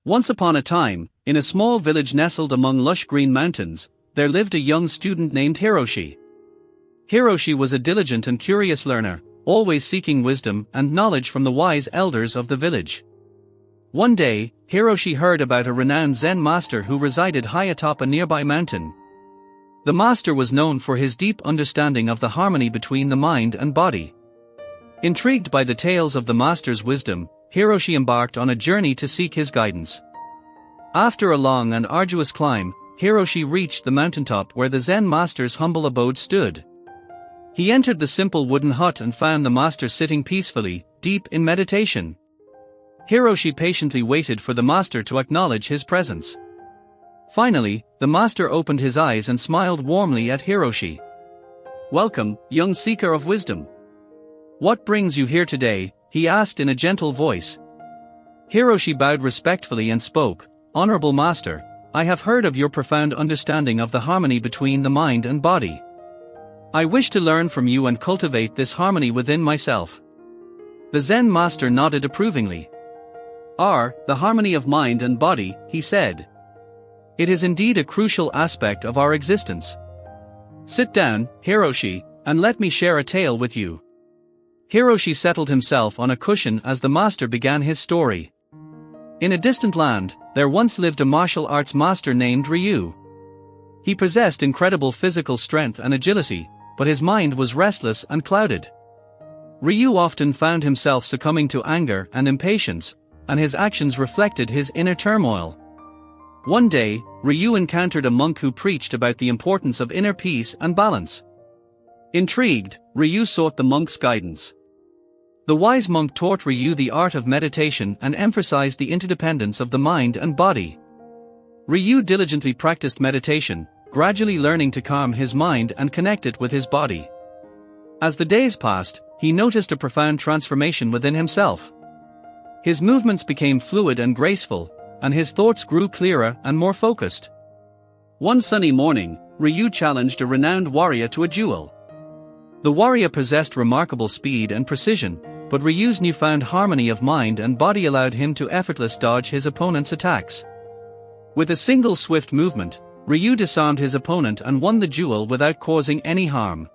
Once upon a time, in a small village nestled among lush green mountains, there lived a young student named Hiroshi. Hiroshi was a diligent and curious learner, always seeking wisdom and knowledge from the wise elders of the village. One day, Hiroshi heard about a renowned Zen master who resided high atop a nearby mountain. The master was known for his deep understanding of the harmony between the mind and body. Intrigued by the tales of the master's wisdom, Hiroshi embarked on a journey to seek his guidance. After a long and arduous climb, Hiroshi reached the mountaintop where the Zen master's humble abode stood. He entered the simple wooden hut and found the master sitting peacefully, deep in meditation. Hiroshi patiently waited for the master to acknowledge his presence. Finally, the master opened his eyes and smiled warmly at Hiroshi. "Welcome, young seeker of wisdom. What brings you here today?" he asked in a gentle voice. Hiroshi bowed respectfully and spoke, "Honorable master, I have heard of your profound understanding of the harmony between the mind and body. I wish to learn from you and cultivate this harmony within myself." The Zen master nodded approvingly. "The harmony of mind and body," he said. "It is indeed a crucial aspect of our existence. Sit down, Hiroshi, and let me share a tale with you." Hiroshi settled himself on a cushion as the master began his story. In a distant land, there once lived a martial arts master named Ryu. He possessed incredible physical strength and agility, but his mind was restless and clouded. Ryu often found himself succumbing to anger and impatience, and his actions reflected his inner turmoil. One day, Ryu encountered a monk who preached about the importance of inner peace and balance. Intrigued, Ryu sought the monk's guidance. The wise monk taught Ryu the art of meditation and emphasized the interdependence of the mind and body. Ryu diligently practiced meditation, gradually learning to calm his mind and connect it with his body. As the days passed, he noticed a profound transformation within himself. His movements became fluid and graceful, and his thoughts grew clearer and more focused. One sunny morning, Ryu challenged a renowned warrior to a duel. The warrior possessed remarkable speed and precision, but Ryu's newfound harmony of mind and body allowed him to effortlessly dodge his opponent's attacks. With a single swift movement, Ryu disarmed his opponent and won the duel without causing any harm.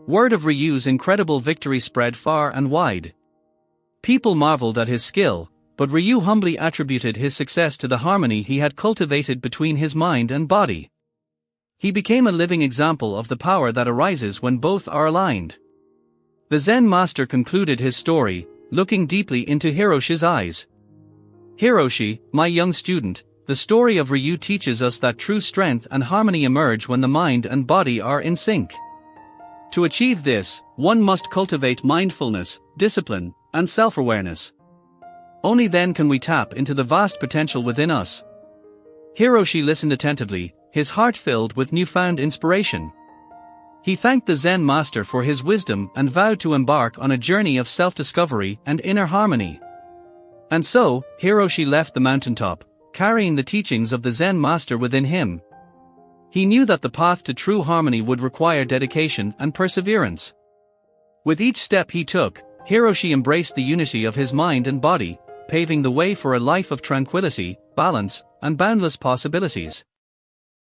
Word of Ryu's incredible victory spread far and wide. People marveled at his skill, but Ryu humbly attributed his success to the harmony he had cultivated between his mind and body. He became a living example of the power that arises when both are aligned. The Zen master concluded his story, looking deeply into Hiroshi's eyes. "Hiroshi, my young student, the story of Ryu teaches us that true strength and harmony emerge when the mind and body are in sync. To achieve this, one must cultivate mindfulness, discipline, and self-awareness. Only then can we tap into the vast potential within us." Hiroshi listened attentively, his heart filled with newfound inspiration. He thanked the Zen master for his wisdom and vowed to embark on a journey of self-discovery and inner harmony. And so, Hiroshi left the mountaintop, carrying the teachings of the Zen master within him. He knew that the path to true harmony would require dedication and perseverance. With each step he took, Hiroshi embraced the unity of his mind and body, paving the way for a life of tranquility, balance, and boundless possibilities.